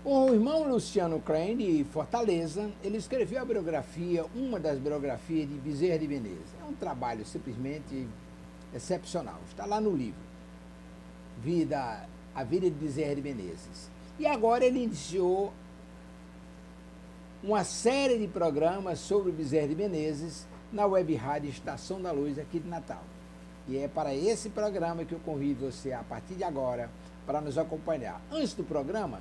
O irmão Luciano Klein, de Fortaleza, ele escreveu a biografia, uma das biografias de Bezerra de Menezes. É um trabalho simplesmente excepcional. Está lá no livro, A Vida de Bezerra de Menezes. E agora ele iniciou uma série de programas sobre Bezerra de Menezes na Web Rádio Estação da Luz aqui de Natal. E é para esse programa que eu convido você, a partir de agora, para nos acompanhar. Antes do programa,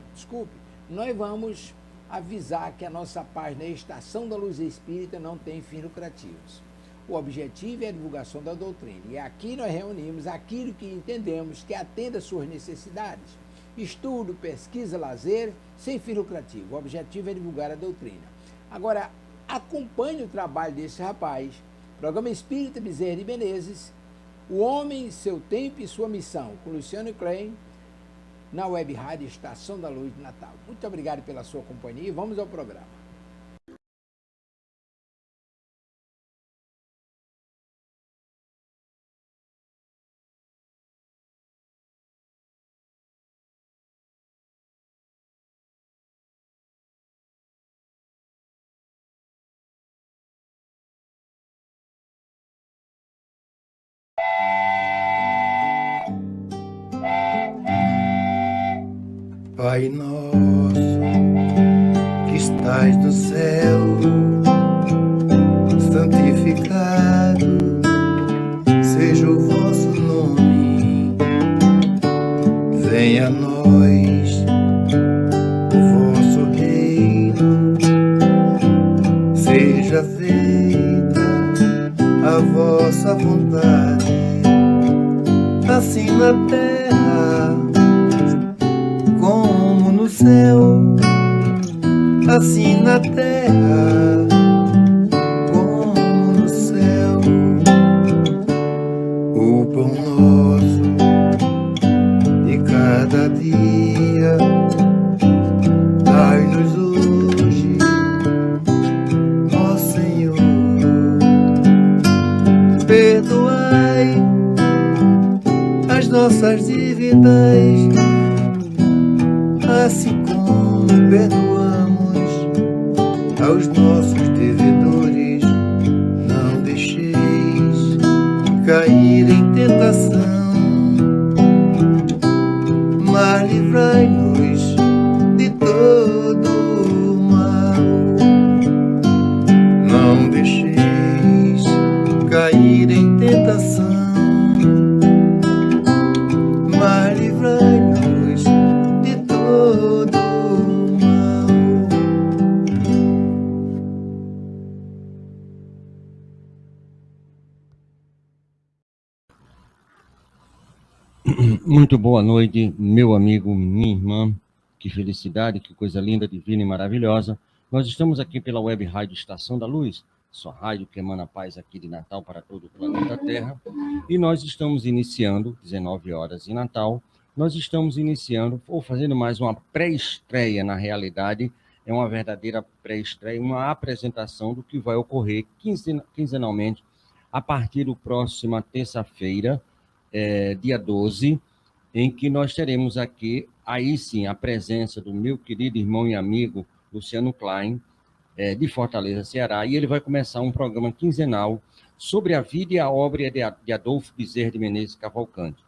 nós vamos avisar que a nossa página Estação da Luz Espírita não tem fins lucrativos. O objetivo é a divulgação da doutrina. E aqui nós reunimos aquilo que entendemos que atenda às suas necessidades. Estudo, pesquisa, lazer, sem fim lucrativo. O objetivo é divulgar a doutrina. Agora, acompanhe o trabalho desse rapaz, Programa Espírita Bezerra de Menezes, O Homem, Seu Tempo e Sua Missão, com Luciano Klein, na Web Rádio Estação da Luz de Natal. Muito obrigado pela sua companhia e vamos ao programa. Pai nosso, que estais no céu, santificado seja o vosso nome. Venha a nós o vosso reino, seja feita a vossa vontade, assim na terra como no céu, assim na terra como no céu. O pão nosso de cada dia dai-nos hoje, ó Senhor. Perdoai as nossas dívidas, assim como perdoamos aos nossos devedores. Não deixeis cair em tentação, mas livrai-nos de todo o mal. Não deixeis cair em tentação, mas livrai-nos de todo o mal. Muito boa noite, meu amigo, minha irmã. Que felicidade, que coisa linda, divina e maravilhosa. Nós estamos aqui pela Web Rádio Estação da Luz, sua rádio que emana paz aqui de Natal para todo o planeta Terra. E nós estamos iniciando, 19 horas em Natal, nós estamos iniciando, ou fazendo mais uma pré-estreia, na realidade, é uma verdadeira pré-estreia, uma apresentação do que vai ocorrer quinzenalmente a partir do próxima terça-feira, dia 12, em que nós teremos aqui, aí sim, a presença do meu querido irmão e amigo Luciano Klein, de Fortaleza, Ceará, e ele vai começar um programa quinzenal sobre a vida e a obra de Adolfo Bezerra de Menezes Cavalcante.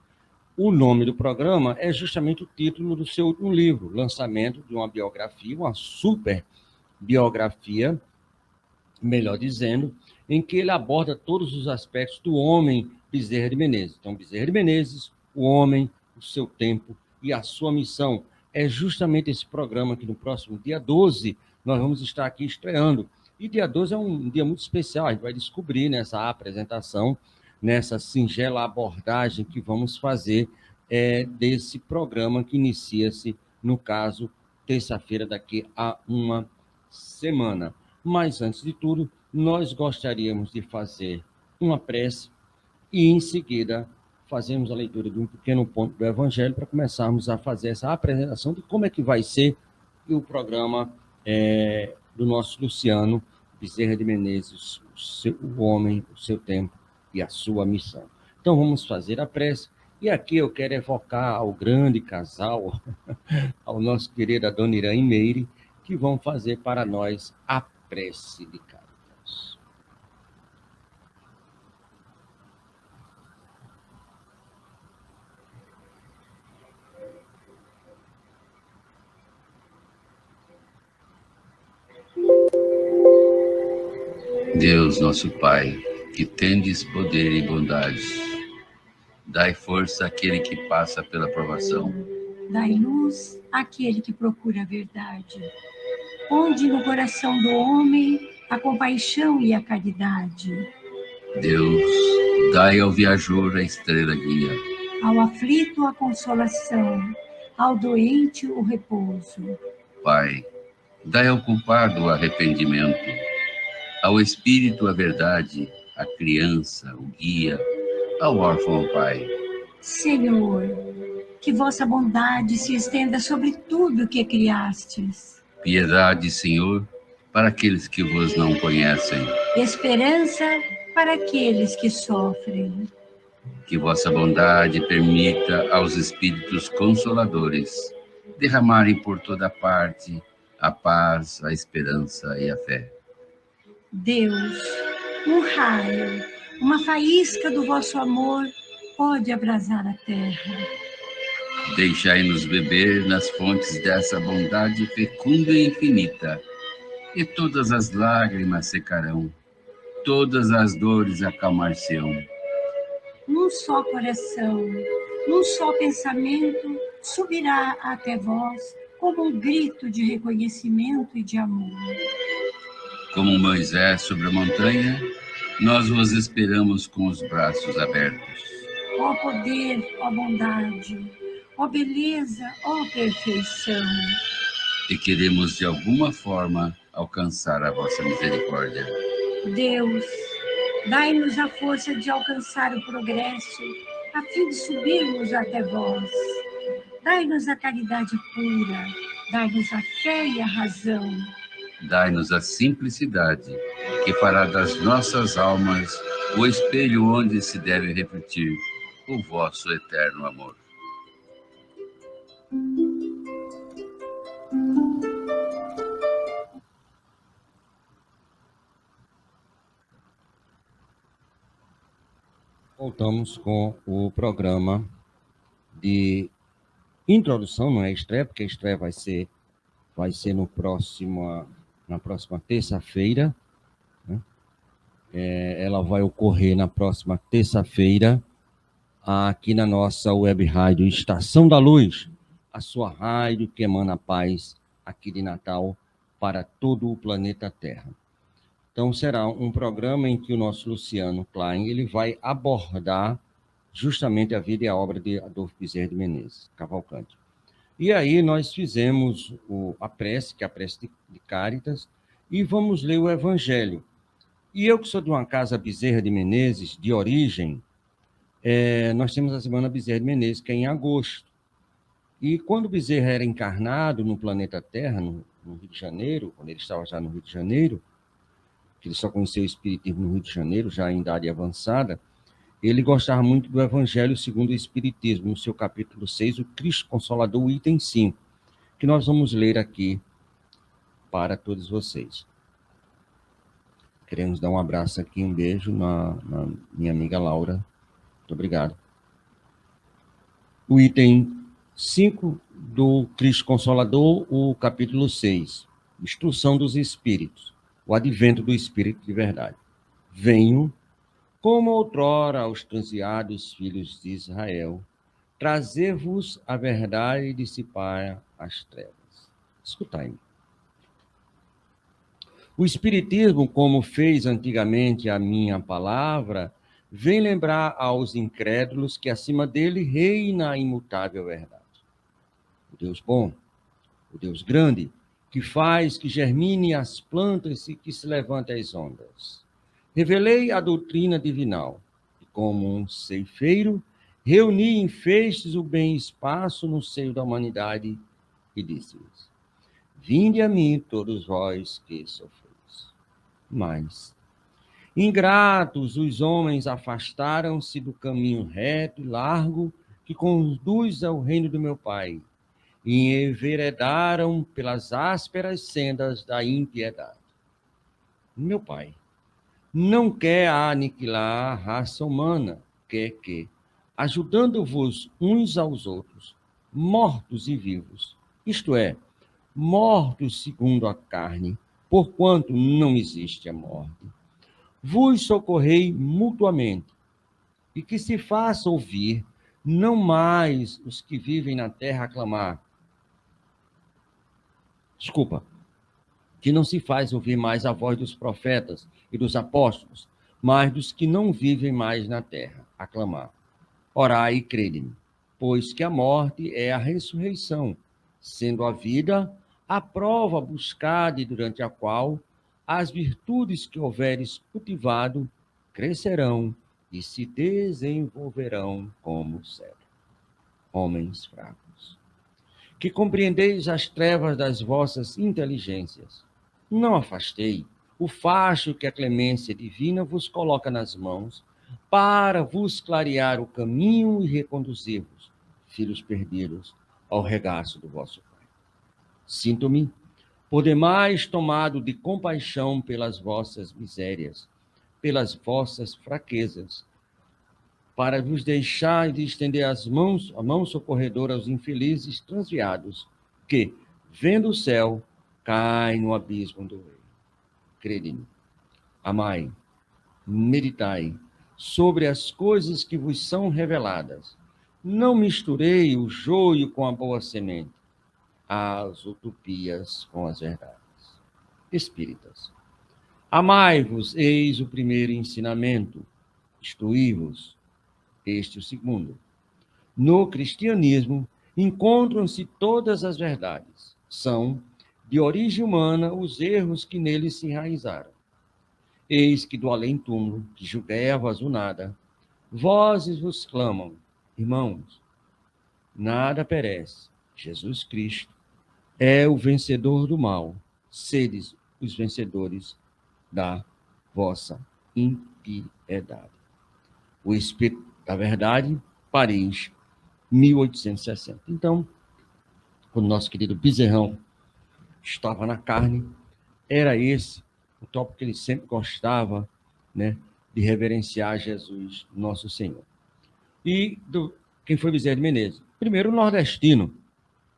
O nome do programa é justamente o título do seu último livro, lançamento de uma biografia, uma super biografia, melhor dizendo, em que ele aborda todos os aspectos do homem Bezerra de Menezes. Então, Bezerra de Menezes, o homem, o seu tempo e a sua missão. É justamente esse programa que no próximo dia 12 nós vamos estar aqui estreando. E dia 12 é um dia muito especial, a gente vai descobrir nessa apresentação, nessa singela abordagem que vamos fazer desse programa que inicia-se, no caso, terça-feira daqui a uma semana. Mas, antes de tudo, nós gostaríamos de fazer uma prece e, em seguida, fazemos a leitura de um pequeno ponto do Evangelho para começarmos a fazer essa apresentação de como é que vai ser o programa do nosso Luciano Bezerra de Menezes, o homem, o seu tempo e a sua missão. Então, vamos fazer a prece E aqui eu quero evocar ao grande casal, ao nosso querido Dona Irã e Meire, que vão fazer para nós a prece de Cáritas. Deus, nosso Pai, que tendes poder e bondade, dai força àquele que passa pela provação. Dai luz àquele que procura a verdade. Onde no coração do homem a compaixão e a caridade. Deus, dai ao viajor a estrela guia. Ao aflito a consolação, ao doente o repouso. Pai, dai ao culpado o arrependimento, ao espírito a verdade, à criança o guia, ao órfão o Pai. Senhor, que vossa bondade se estenda sobre tudo que criastes. Piedade, Senhor, para aqueles que vos não conhecem. Esperança para aqueles que sofrem. Que vossa bondade permita aos espíritos consoladores derramarem por toda parte a paz, a esperança e a fé. Deus, um raio, uma faísca do vosso amor pode abrasar a terra. Deixai-nos beber nas fontes dessa bondade fecunda e infinita, e todas as lágrimas secarão, todas as dores acalmar-se-ão. Num só coração, num só pensamento, subirá até vós como um grito de reconhecimento e de amor. Como Moisés sobre a montanha, nós vos esperamos com os braços abertos. Ó poder, ó bondade, ó beleza, ó perfeição. E queremos de alguma forma alcançar a vossa misericórdia. Deus, dai-nos a força de alcançar o progresso, a fim de subirmos até vós. Dai-nos a caridade pura, dai-nos a fé e a razão. Dai-nos a simplicidade, que fará das nossas almas o espelho onde se deve refletir o vosso eterno amor. Voltamos com o programa de introdução, não é estreia, porque a estreia vai ser na próxima terça-feira, né? Ela vai ocorrer na próxima terça-feira, aqui na nossa web rádio Estação da Luz, a sua rádio que emana a paz aqui de Natal para todo o planeta Terra. Então, será um programa em que o nosso Luciano Klein ele vai abordar justamente a vida e a obra de Adolfo Bezerra de Menezes, Cavalcante. E aí nós fizemos a prece, que é a prece de Cáritas, e vamos ler o Evangelho. E eu que sou de uma casa Bezerra de Menezes, de origem, nós temos a Semana Bezerra de Menezes, que é em agosto. E quando Bezerra era encarnado no planeta Terra, no Rio de Janeiro, quando ele estava já no Rio de Janeiro, que ele só conheceu o Espiritismo no Rio de Janeiro, já em idade avançada, ele gostava muito do Evangelho segundo o Espiritismo, no seu capítulo 6, o Cristo Consolador, o item 5, que nós vamos ler aqui para todos vocês. Queremos dar um abraço aqui, um beijo na minha amiga Laura. Muito obrigado. O item 5 do Cristo Consolador, o capítulo 6, Instrução dos Espíritos, o advento do Espírito de verdade. Venho, como outrora aos transeados filhos de Israel, trazer-vos a verdade e dissipar as trevas. Escutai-me. O Espiritismo, como fez antigamente a minha palavra, vem lembrar aos incrédulos que acima dele reina a imutável verdade. O Deus bom, o Deus grande, que faz que germine as plantas e que se levante as ondas. Revelei a doutrina divinal, e como um ceifeiro, reuni em feixes o bem espaço no seio da humanidade e disse-lhes: vinde a mim todos vós que sofreis. Mas, ingratos, os homens afastaram-se do caminho reto e largo que conduz ao reino do meu Pai, e enveredaram pelas ásperas sendas da impiedade. Meu Pai não quer aniquilar a raça humana, quer que, ajudando-vos uns aos outros, mortos e vivos, isto é, mortos segundo a carne, porquanto não existe a morte, vos socorrei mutuamente, e que se faça ouvir não mais os que vivem na terra a clamar. Que não se faz ouvir mais a voz dos profetas e dos apóstolos, mas dos que não vivem mais na terra a clamar. Orai e crede-me, pois que a morte é a ressurreição, sendo a vida a prova buscada e durante a qual as virtudes que houveres cultivado crescerão e se desenvolverão como cedro. Homens fracos, que compreendeis as trevas das vossas inteligências, não afastei o facho que a clemência divina vos coloca nas mãos, para vos clarear o caminho e reconduzir-vos, filhos perdidos, ao regaço do vosso Pai. Sinto-me, por demais, tomado de compaixão pelas vossas misérias, pelas vossas fraquezas, para vos deixar de estender a mão socorredora aos infelizes transviados, que, vendo o céu, caem no abismo do erro. Crede-me, amai, meditai sobre as coisas que vos são reveladas. Não misturei o joio com a boa semente, as utopias com as verdades. Espíritas, amai-vos, eis o primeiro ensinamento, instruí-vos, este o segundo. No cristianismo, encontram-se todas as verdades. São, de origem humana, os erros que neles se enraizaram. Eis que do além-túmulo, que julguei-vos o nada, vozes vos clamam, irmãos, nada perece, Jesus Cristo é o vencedor do mal, sedes os vencedores da vossa impiedade. O Espírito da Verdade, Paris, 1860. Então, quando nosso querido Bezerrão estava na carne, era esse o tópico que ele sempre gostava, né, de reverenciar Jesus, nosso Senhor. E quem foi Bezerra de Menezes? Primeiro, nordestino,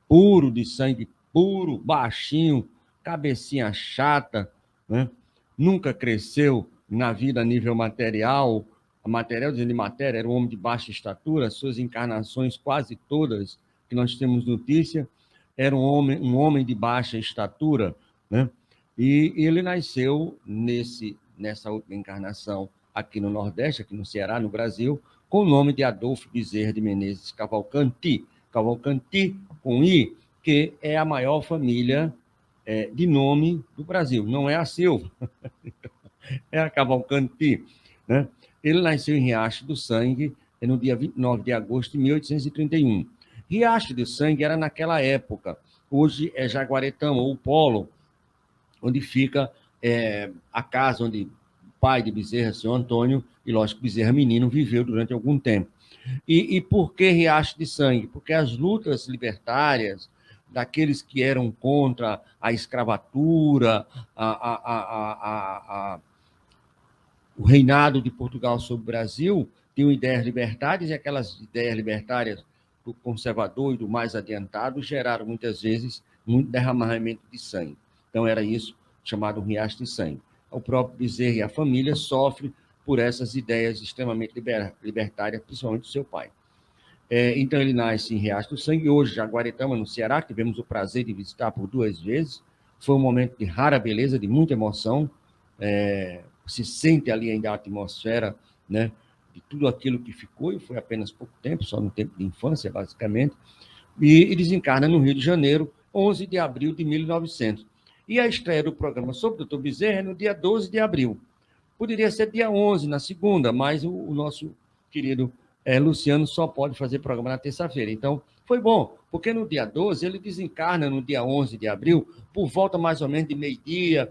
puro, de sangue puro, baixinho, cabecinha chata, né? Nunca cresceu na vida a nível material, dizendo de matéria, era um homem de baixa estatura, suas encarnações quase todas que nós temos notícia, era um homem de baixa estatura, né? E ele nasceu nessa última encarnação aqui no Nordeste, aqui no Ceará, no Brasil, com o nome de Adolfo Bezerra de Menezes Cavalcanti, Cavalcanti com I, que é a maior família de nome do Brasil, não é a Silva, é a Cavalcanti, né? Ele nasceu em Riacho do Sangue no dia 29 de agosto de 1831. Riacho do Sangue era naquela época, hoje é Jaguaretama, ou Polo, onde fica a casa onde o pai de Bezerra, senhor Antônio, e lógico, Bezerra menino, viveu durante algum tempo. E por que Riacho de Sangue? Porque as lutas libertárias daqueles que eram contra a escravatura, o reinado de Portugal sobre o Brasil, tinham ideias libertárias, e aquelas ideias libertárias do conservador e do mais adiantado geraram, muitas vezes, muito derramamento de sangue. Então, era isso chamado Riacho de Sangue. O próprio Bezerra e a família sofrem por essas ideias extremamente libertárias, principalmente do seu pai. Então, ele nasce em Riacho do Sangue, hoje, Jaguaretama, no Ceará, que tivemos o prazer de visitar por 2 vezes. Foi um momento de rara beleza, de muita emoção. Se sente ali ainda a atmosfera, né, de tudo aquilo que ficou, e foi apenas pouco tempo, só no tempo de infância, basicamente, e desencarna no Rio de Janeiro, 11 de abril de 1900. E a estreia do programa sobre o Dr. Bezerra é no dia 12 de abril. Poderia ser dia 11, na segunda, mas o nosso querido Luciano só pode fazer programa na terça-feira. Então, foi bom, porque no dia 12 ele desencarna no dia 11 de abril, por volta mais ou menos de meio-dia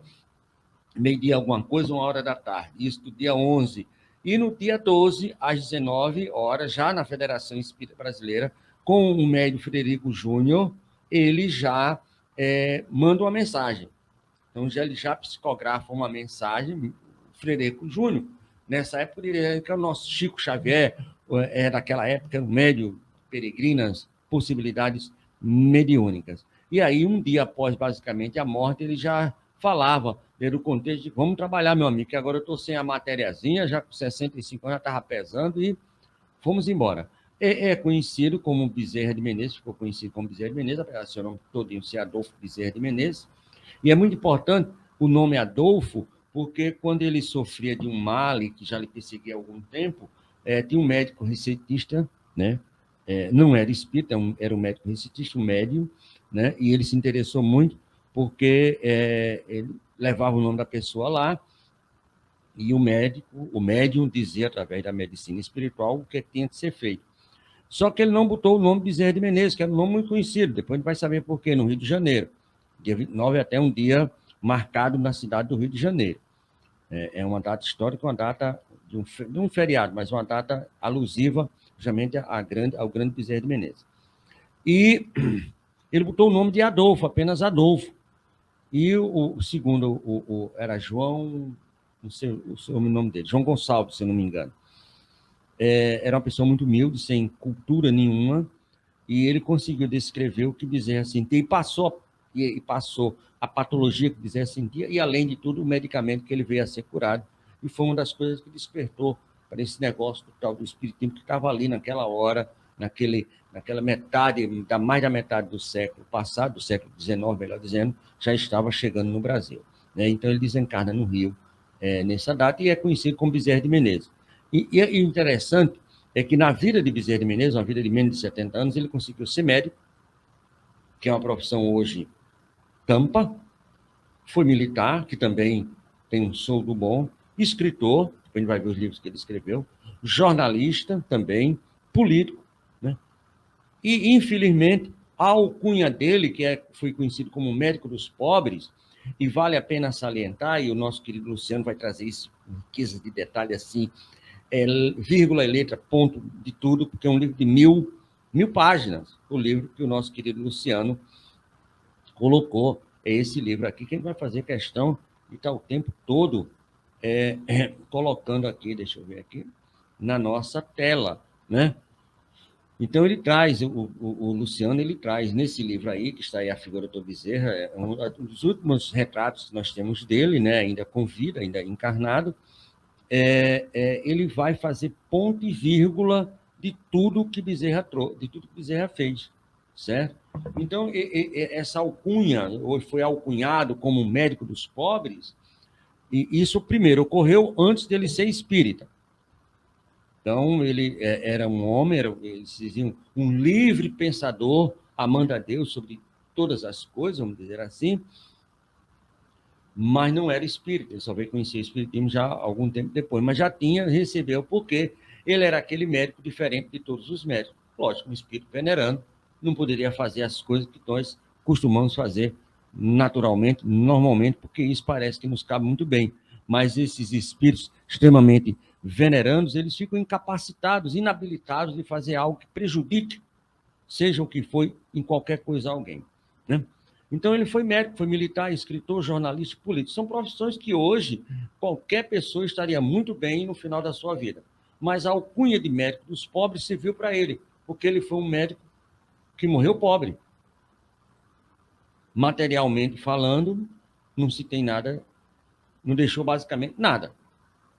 alguma coisa, 1h da tarde. Isso do dia 11 E no dia 12, às 19 horas, já na Federação Espírita Brasileira, com o médium Frederico Júnior, ele já manda uma mensagem. Então, ele já psicografa uma mensagem, Frederico Júnior. Nessa época, ele era o nosso Chico Xavier, daquela época, o médium peregrinas, possibilidades mediúnicas. E aí, um dia após, basicamente, a morte, ele já falava, no contexto de vamos trabalhar, meu amigo, que agora eu estou sem a matériazinha, já com 65 anos, já estava pesando, e fomos embora. É conhecido como Bezerra de Menezes, ficou conhecido como Bezerra de Menezes, apesar de seu nome todinho ser Adolfo Bezerra de Menezes. E é muito importante o nome Adolfo, porque quando ele sofria de um mal que já lhe perseguia há algum tempo, tinha um médico receitista, né? Não era espírita, era um médico receitista, um médium, né? E ele se interessou muito porque ele levava o nome da pessoa lá e o médium dizia, através da medicina espiritual, o que tinha que ser feito. Só que ele não botou o nome Bezerra de Menezes, que era um nome muito conhecido, depois a gente vai saber por quê, no Rio de Janeiro. Dia 29 é até um dia marcado na cidade do Rio de Janeiro. É uma data histórica, uma data de um feriado, mas uma data alusiva justamente ao grande Bezerra de Menezes. E ele botou o nome de Adolfo, apenas Adolfo. E o segundo, era João, não sei o nome dele, João Gonçalves, se eu não me engano. Era uma pessoa muito humilde, sem cultura nenhuma, e ele conseguiu descrever o que Bezerra sentia e passou a patologia que Bezerra sentia e, além de tudo, o medicamento que ele veio a ser curado. E foi uma das coisas que despertou para esse negócio do tal do espiritismo que estava ali naquela hora, naquela metade, mais da metade do século passado, do século XIX, melhor dizendo, já estava chegando no Brasil. Né? Então, ele desencarna no Rio nessa data e é conhecido como Bezerra de Menezes. E o interessante é que na vida de Bezerra de Menezes, uma vida de menos de 70 anos, ele conseguiu ser médico, que é uma profissão hoje tampa, foi militar, que também tem um soldo bom, escritor, depois a gente vai ver os livros que ele escreveu, jornalista também, político, né? E, infelizmente, a alcunha dele, que foi conhecido como médico dos pobres, e vale a pena salientar, e o nosso querido Luciano vai trazer isso, riqueza de detalhe assim, vírgula e letra, ponto de tudo, porque é um livro de 1000 páginas, o livro que o nosso querido Luciano colocou, esse livro aqui, que a gente vai fazer questão de estar o tempo todo colocando aqui, deixa eu ver aqui, na nossa tela, né? Então, ele traz, o Luciano, ele traz nesse livro aí, que está aí a figura do Bezerra, um dos últimos retratos que nós temos dele, né? Ainda com vida, ainda encarnado, ele vai fazer ponto e vírgula de tudo que Bezerra trouxe, de tudo que Bezerra fez, certo? Então, essa alcunha, ou foi alcunhado como médico dos pobres, e isso primeiro ocorreu antes dele ser espírita. Então, ele era um homem, eles diziam, um livre pensador, amando a Deus sobre todas as coisas, vamos dizer assim, mas não era espírita, ele só veio conhecer o espiritismo já algum tempo depois, mas já recebeu, porque ele era aquele médico diferente de todos os médicos. Lógico, um espírito venerando não poderia fazer as coisas que nós costumamos fazer naturalmente, normalmente, porque isso parece que nos cabe muito bem, mas esses espíritos extremamente venerandos, eles ficam incapacitados, inabilitados de fazer algo que prejudique, seja o que foi, em qualquer coisa alguém, né? Então, ele foi médico, foi militar, escritor, jornalista, político. São profissões que hoje qualquer pessoa estaria muito bem no final da sua vida. Mas a alcunha de médico dos pobres serviu para ele, porque ele foi um médico que morreu pobre. Materialmente falando, não se tem nada, não deixou basicamente nada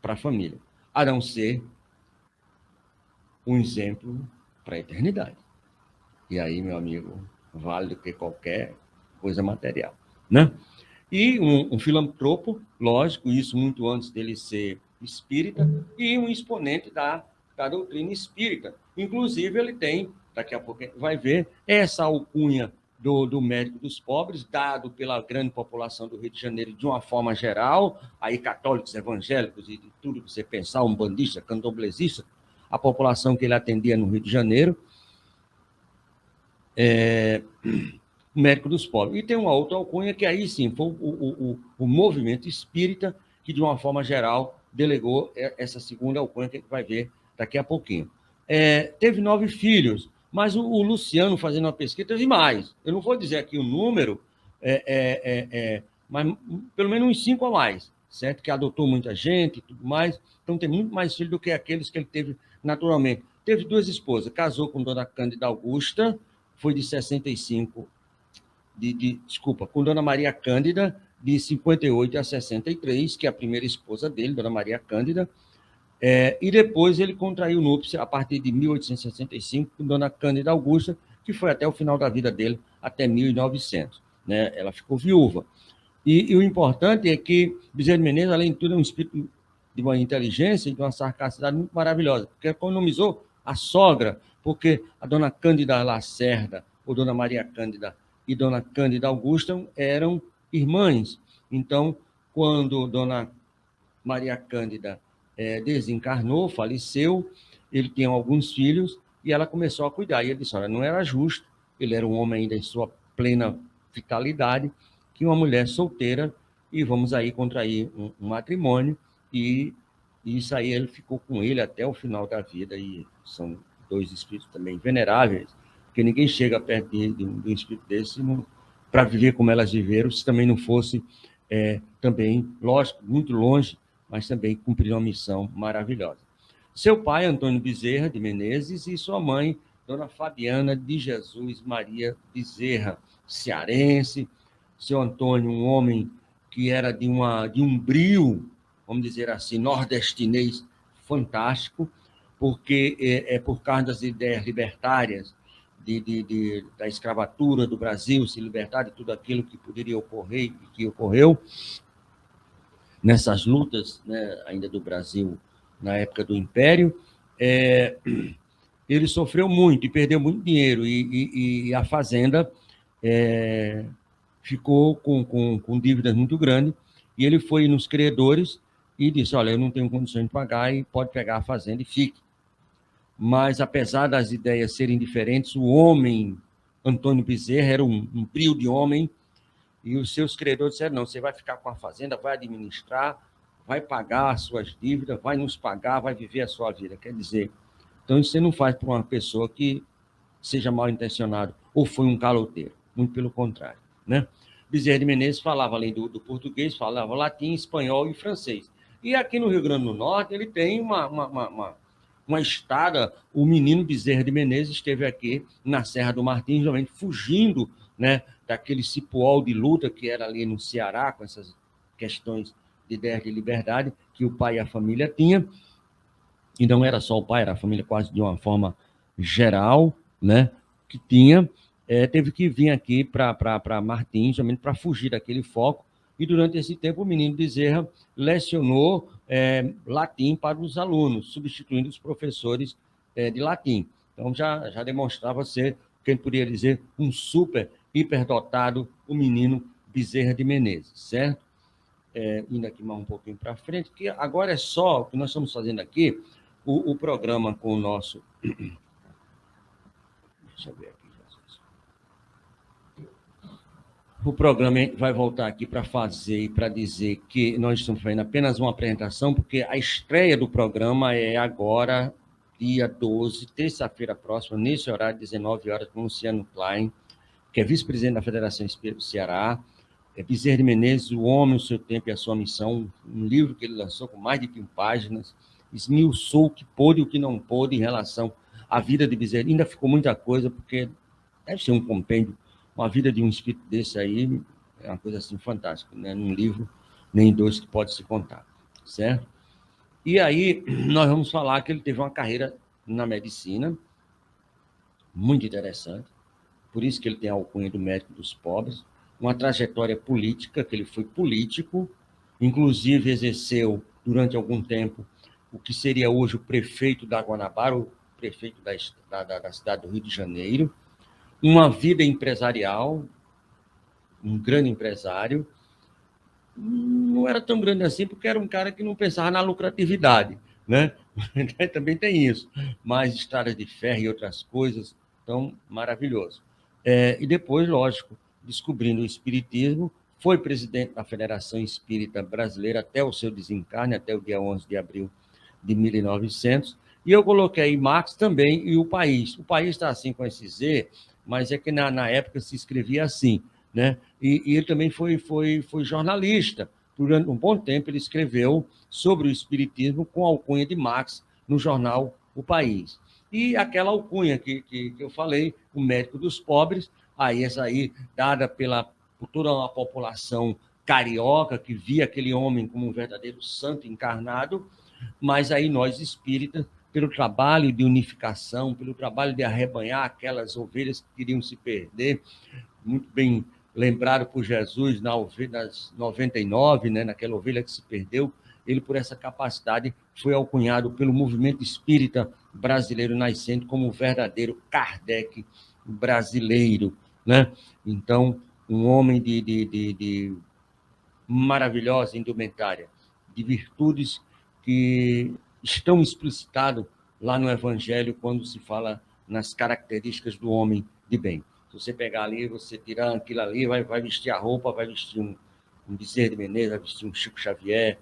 para a família, a não ser um exemplo para a eternidade. E aí, meu amigo, vale do que qualquer coisa material, né? E um filantropo, lógico, isso muito antes dele ser espírita, e um exponente da doutrina espírita. Inclusive, ele tem, daqui a pouco a gente vai ver, essa alcunha do médico dos pobres, dado pela grande população do Rio de Janeiro de uma forma geral, aí católicos, evangélicos e de tudo que você pensar, umbandista, candomblessista, a população que ele atendia no Rio de Janeiro, médico dos pobres. E tem uma outra alcunha que aí sim foi o movimento espírita que, de uma forma geral, delegou essa segunda alcunha que a gente vai ver daqui a pouquinho. Teve 9 filhos, mas o Luciano, fazendo uma pesquisa, teve mais. Eu não vou dizer aqui o número, mas pelo menos uns 5 a mais, certo? Que adotou muita gente e tudo mais, então tem muito mais filhos do que aqueles que ele teve naturalmente. Teve 2 esposas, casou com Dona Cândida Augusta, foi de 65, desculpa, com Dona Maria Cândida, de 58 a 63, que é a primeira esposa dele, Dona Maria Cândida, e depois ele contraiu núpcia a partir de 1865 com Dona Cândida Augusta, que foi até o final da vida dele, até 1900. Né? Ela ficou viúva. E o importante é que Bezerra de Menezes, além de tudo, é um espírito de uma inteligência e de uma sarcasticidade muito maravilhosa, porque economizou a sogra, porque a Dona Cândida Lacerda, ou Dona Maria Cândida e Dona Cândida Augusta eram irmãs. Então, quando Dona Maria Cândida desencarnou, faleceu, ele tinha alguns filhos, e ela começou a cuidar. E ele disse, olha, não era justo, ele era um homem ainda em sua plena vitalidade, que uma mulher solteira, e vamos aí contrair um matrimônio, e isso aí ele ficou com ele até o final da vida, e são 2 espíritos também veneráveis, porque ninguém chega perto de um espírito desse para viver como elas viveram, se também não fosse também, lógico, muito longe, mas também cumpriu uma missão maravilhosa. Seu pai, Antônio Bezerra de Menezes, e sua mãe, Dona Fabiana de Jesus Maria Bezerra, cearense. Seu Antônio, um homem que era de um brio, vamos dizer assim, nordestinês fantástico, porque por causa das ideias libertárias da escravatura do Brasil, se libertar de tudo aquilo que poderia ocorrer e que ocorreu, nessas lutas, né, ainda do Brasil, na época do Império, ele sofreu muito e perdeu muito dinheiro, e a fazenda ficou com dívidas muito grandes, e ele foi nos credores e disse, olha, eu não tenho condições de pagar, e pode pegar a fazenda e fique. Mas, apesar das ideias serem diferentes, o homem, Antônio Bezerra, era um brio de homem, e os seus credores disseram, não, você vai ficar com a fazenda, vai administrar, vai pagar as suas dívidas, vai nos pagar, vai viver a sua vida. Quer dizer, então isso você não faz para uma pessoa que seja mal intencionado ou foi um caloteiro, muito pelo contrário. Né? Bezerra de Menezes falava, além do português, falava latim, espanhol e francês. E aqui no Rio Grande do Norte ele tem uma estada, o menino Bezerra de Menezes esteve aqui na Serra do Martins, realmente fugindo, né, daquele cipuol de luta que era ali no Ceará, com essas questões de ideias de liberdade que o pai e a família tinham, e não era só o pai, era a família quase de uma forma geral, né, que tinha, teve que vir aqui para Martins, justamente para fugir daquele foco, e durante esse tempo o menino Bezerra lecionou latim para os alunos, substituindo os professores de latim. Então já demonstrava ser, quem poderia dizer, um super hiperdotado, o menino Bezerra de Menezes, certo? Indo aqui mais um pouquinho para frente, que agora é só o que nós estamos fazendo aqui, o programa com o nosso... Deixa eu ver aqui. O programa vai voltar aqui para fazer e para dizer que nós estamos fazendo apenas uma apresentação, porque a estreia do programa é agora, dia 12, terça-feira próxima, nesse horário, 19 horas, com o Luciano Klein, que é vice-presidente da Federação Espírita do Ceará, Bezerra de Menezes, O Homem, o Seu Tempo e a Sua Missão, um livro que ele lançou com mais de 1.000 páginas, esmiuçou o que pôde e o que não pôde em relação à vida de Bezerra. Ainda ficou muita coisa, porque deve ser um compêndio. Uma vida de um espírito desse aí é uma coisa assim fantástica, né? Num livro, nem 2 que pode se contar, certo? E aí nós vamos falar que ele teve uma carreira na medicina muito interessante, por isso que ele tem a alcunha do médico dos pobres, uma trajetória política, que ele foi político, inclusive exerceu durante algum tempo o que seria hoje o prefeito da Guanabara, o prefeito da cidade do Rio de Janeiro, uma vida empresarial, um grande empresário, não era tão grande assim, porque era um cara que não pensava na lucratividade, né? Também tem isso, mas estradas de ferro e outras coisas, então, maravilhoso. E depois, lógico, descobrindo o espiritismo, foi presidente da Federação Espírita Brasileira até o seu desencarne, até o dia 11 de abril de 1900. E eu coloquei Marx também e o País. O País está assim com esse Z, mas é que na época se escrevia assim, né? E ele também foi jornalista. Durante um bom tempo, ele escreveu sobre o espiritismo com a alcunha de Marx no jornal O País. E aquela alcunha que eu falei, o médico dos pobres, essa aí dada por toda uma população carioca que via aquele homem como um verdadeiro santo encarnado, mas aí nós espíritas, pelo trabalho de unificação, pelo trabalho de arrebanhar aquelas ovelhas que queriam se perder, muito bem lembrado por Jesus nas 99, né, naquela ovelha que se perdeu, ele, por essa capacidade, foi alcunhado pelo movimento espírita brasileiro nascente como o verdadeiro Kardec brasileiro, né? Então, um homem de maravilhosa indumentária, de virtudes que estão explicitadas lá no Evangelho quando se fala nas características do homem de bem. Se você pegar ali, você tirar aquilo ali, vai vestir a roupa, vai vestir um Bezerra de Menezes, vai vestir um Chico Xavier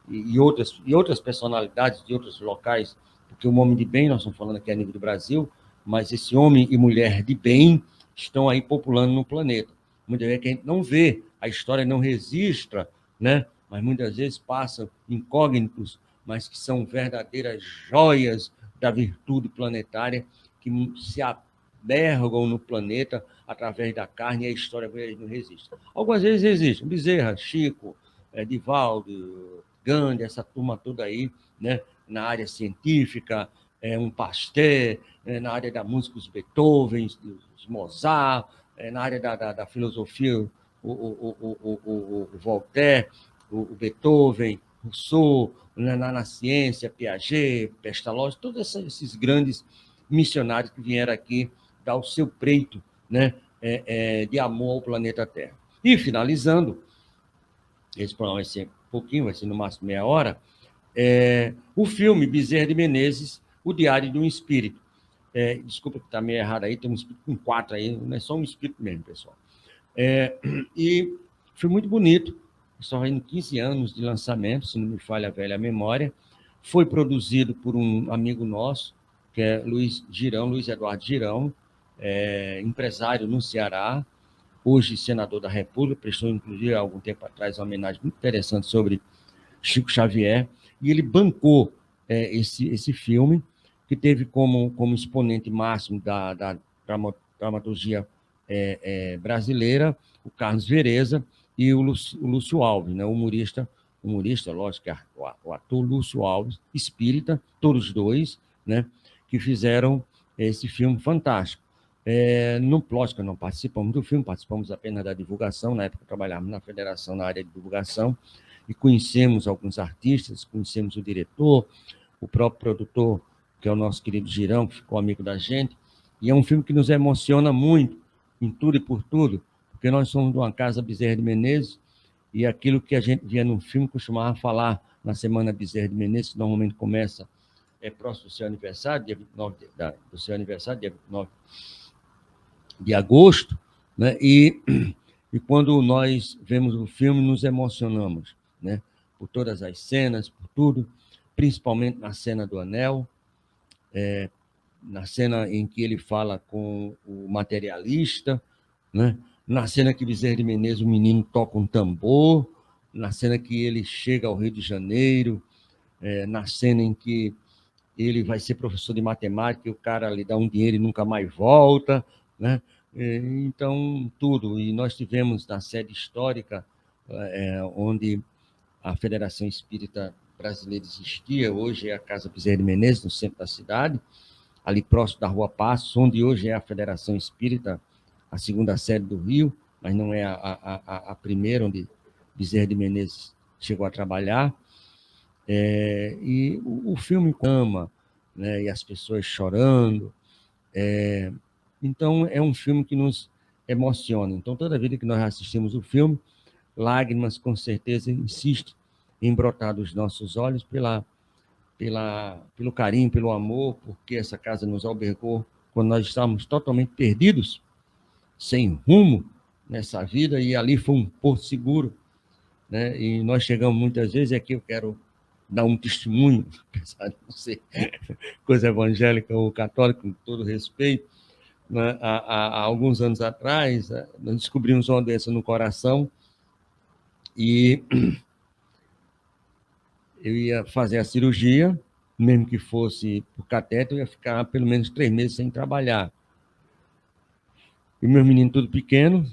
e outras personalidades de outros locais, porque o homem de bem, nós estamos falando aqui a nível do Brasil, mas esse homem e mulher de bem estão aí populando no planeta. Muitas vezes que a gente não vê, a história não registra, né? Mas muitas vezes passam incógnitos, mas que são verdadeiras joias da virtude planetária que se albergam no planeta através da carne, e a história não resiste. Algumas vezes existe, Bezerra, Chico, Divaldo, Gandhi, essa turma toda aí, né? Na área científica, um Pasteur, na área da música, os Beethoven, os Mozart, na área da filosofia, o Voltaire, o Beethoven, Rousseau, na ciência, Piaget, Pestalozzi, todos esses grandes missionários que vieram aqui dar o seu preito, né, de amor ao planeta Terra. E, finalizando, esse programa vai ser pouquinho, vai ser no máximo meia hora, o filme Bezerra de Menezes, O Diário de um Espírito. Desculpa que está meio errado aí, tem um espírito com 4 aí, não é só um espírito mesmo, pessoal. E foi muito bonito, só indo 15 anos de lançamento, se não me falha a velha memória. Foi produzido por um amigo nosso, que é Luiz Eduardo Girão, empresário no Ceará, hoje senador da República, prestou, inclusive, há algum tempo atrás, uma homenagem muito interessante sobre Chico Xavier, e ele bancou esse filme, que teve como exponente máximo da dramaturgia brasileira o Carlos Vereza e o Lúcio Alves, né? O humorista, lógico, que o ator Lúcio Alves, espírita, todos dois, né? Que fizeram esse filme fantástico. Lógico, não participamos do filme, participamos apenas da divulgação. Na época trabalhávamos na federação na área de divulgação e conhecemos alguns artistas, conhecemos o diretor, o próprio produtor, que é o nosso querido Girão, que ficou amigo da gente, e é um filme que nos emociona muito, em tudo e por tudo, porque nós somos de uma casa Bezerra de Menezes, e aquilo que a gente via no filme costumava falar na Semana Bezerra de Menezes, que normalmente começa próximo do seu aniversário, dia 29 do seu aniversário, dia 29 de agosto, né? E quando nós vemos o filme, nos emocionamos, né? Por todas as cenas, por tudo, principalmente na cena do anel, na cena em que ele fala com o materialista, né? Na cena que Bezerra de Menezes, o menino, toca um tambor, na cena que ele chega ao Rio de Janeiro, na cena em que ele vai ser professor de matemática e o cara lhe dá um dinheiro e nunca mais volta, né? Então, tudo. E nós tivemos na sede histórica, onde a Federação Espírita Brasileira existia, hoje é a Casa Bezerra de Menezes, no centro da cidade, ali próximo da Rua Passos, onde hoje é a Federação Espírita, a segunda sede do Rio, mas não é a primeira, onde Bezerra de Menezes chegou a trabalhar. E o filme ama, né, e as pessoas chorando. Então, é um filme que nos emociona. Então, toda vez que nós assistimos o filme, lágrimas, com certeza, insistem em brotar dos nossos olhos pelo carinho, pelo amor, porque essa casa nos albergou quando nós estávamos totalmente perdidos, sem rumo, nessa vida, e ali foi um porto seguro, né? E nós chegamos muitas vezes, e aqui eu quero dar um testemunho, apesar de não ser coisa evangélica ou católica, com todo respeito, né? Há alguns anos atrás, nós descobrimos uma doença no coração, e eu ia fazer a cirurgia, mesmo que fosse por catéter, eu ia ficar pelo menos 3 meses sem trabalhar. E meus meninos tudo pequeno,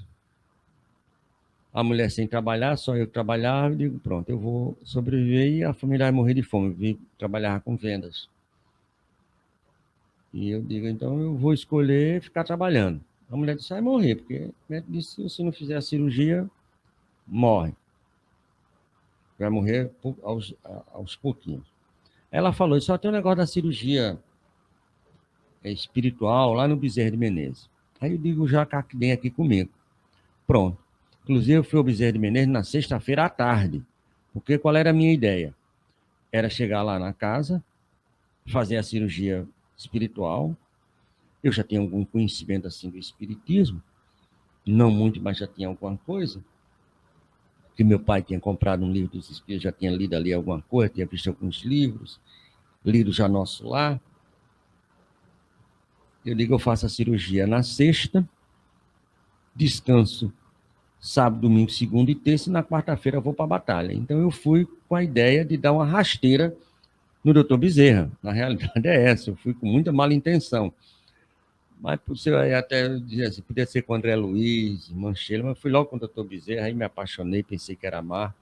a mulher sem trabalhar, só eu trabalhava, eu digo, pronto, eu vou sobreviver e a família vai morrer de fome. Eu vim trabalhar com vendas. E eu digo, então eu vou escolher ficar trabalhando. A mulher disse, vai morrer, porque o médico disse, se você não fizer a cirurgia, morre. Vai morrer aos pouquinhos. Ela falou, só tem um negócio da cirurgia espiritual lá no Bezerra de Menezes. Aí eu digo, já cá que vem aqui comigo. Pronto. Inclusive, eu fui ao Bezerra de Menezes na sexta-feira à tarde. Porque qual era a minha ideia? Era chegar lá na casa, fazer a cirurgia espiritual. Eu já tinha algum conhecimento assim do espiritismo. Não muito, mas já tinha alguma coisa. Porque meu pai tinha comprado um livro dos espíritos, já tinha lido ali alguma coisa, tinha visto alguns livros, lido já Nosso Lar. Eu digo, eu faço a cirurgia na sexta, descanso sábado, domingo, segunda e terça, e na quarta-feira eu vou para a batalha. Então eu fui com a ideia de dar uma rasteira no doutor Bezerra. Na realidade é essa, eu fui com muita mala intenção. Mas você até dizer assim, podia ser com o André Luiz, Manchela, mas fui logo com o doutor Bezerra, aí me apaixonei, pensei que era amar,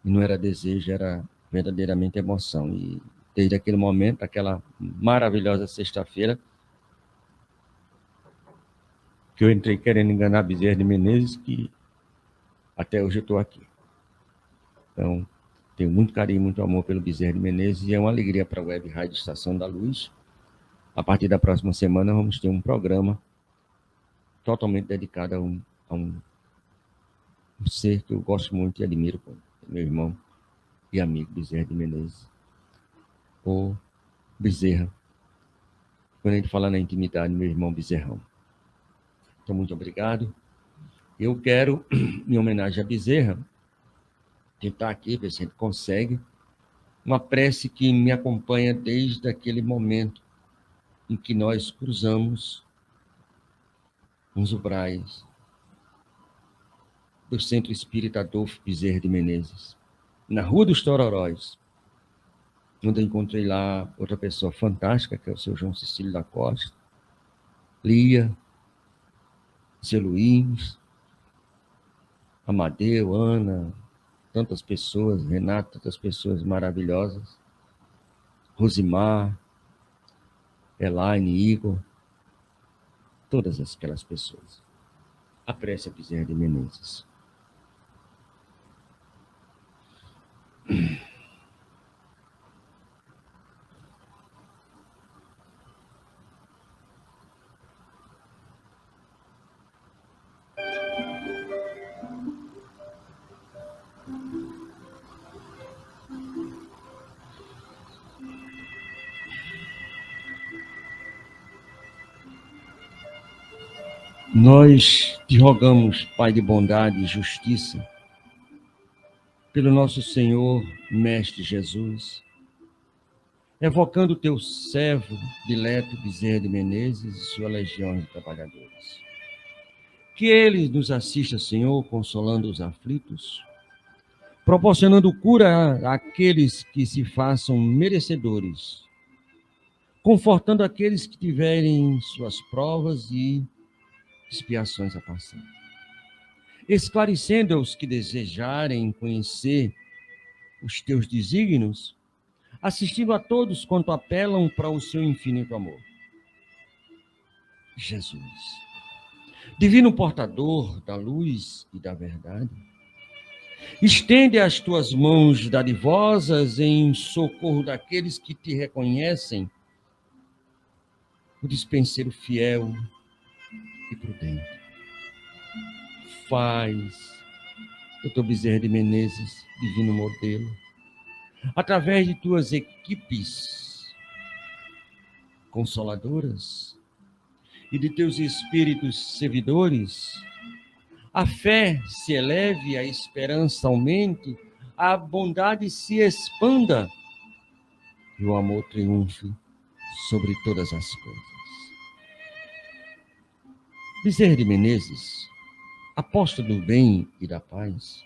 e não era desejo, era verdadeiramente emoção. E desde aquele momento, aquela maravilhosa sexta-feira, que eu entrei querendo enganar Bezerra de Menezes, que até hoje eu estou aqui. Então, tenho muito carinho, muito amor pelo Bezerra de Menezes, e é uma alegria para a Web Rádio Estação da Luz. A partir da próxima semana, vamos ter um programa totalmente dedicado a um ser que eu gosto muito e admiro, meu irmão e amigo Bezerra de Menezes. O Bezerra. Quando a gente fala na intimidade, meu irmão Bezerrão. Então, muito obrigado. Eu quero, em homenagem a Bezerra, tentar aqui, ver se a gente consegue, uma prece que me acompanha desde aquele momento em que nós cruzamos os umbrais do Centro Espírita Adolfo Bezerra de Menezes, na Rua dos Tororóis, onde eu encontrei lá outra pessoa fantástica, que é o seu João Cecílio da Costa, Lia, seu Luiz, Amadeu, Ana, tantas pessoas, Renato, tantas pessoas maravilhosas, Rosimar, Elaine, Igor, todas aquelas pessoas. A prece a Bezerra de Menezes. Nós te rogamos, Pai de bondade e justiça, pelo nosso Senhor, Mestre Jesus, evocando o teu servo, dileto Bezerra de Menezes e sua legião de trabalhadores. Que ele nos assista, Senhor, consolando os aflitos, proporcionando cura àqueles que se façam merecedores, confortando aqueles que tiverem suas provas e expiações a passar, esclarecendo aos que desejarem conhecer os teus desígnios, assistindo a todos quanto apelam para o seu infinito amor. Jesus, divino portador da luz e da verdade, estende as tuas mãos dadivosas em socorro daqueles que te reconhecem, o dispenseiro fiel e prudente. Faz, doutor Bezerra de Menezes, divino modelo, através de tuas equipes consoladoras e de teus espíritos servidores, a fé se eleve, a esperança aumente, a bondade se expanda e o amor triunfe sobre todas as coisas. Bezerra de Menezes, apóstolo do bem e da paz,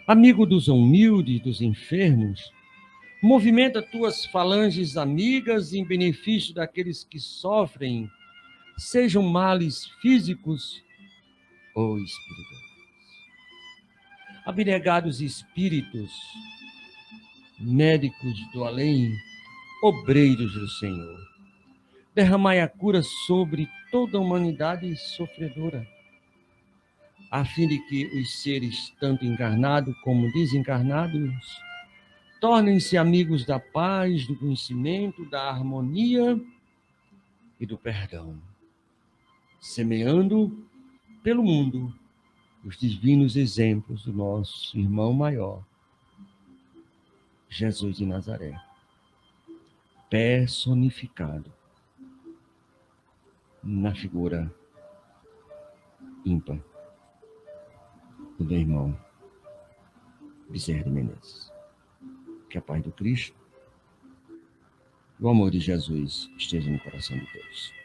amigo dos humildes, dos enfermos, movimenta tuas falanges amigas em benefício daqueles que sofrem, sejam males físicos ou espirituais. Abnegados espíritos, médicos do além, obreiros do Senhor, derramai a cura sobre toda a humanidade sofredora, a fim de que os seres, tanto encarnados como desencarnados, tornem-se amigos da paz, do conhecimento, da harmonia e do perdão, semeando pelo mundo os divinos exemplos do nosso irmão maior, Jesus de Nazaré, personificado na figura ímpar do meu irmão Bezerra de Menezes. Que a paz do Cristo, o amor de Jesus esteja no coração de todos.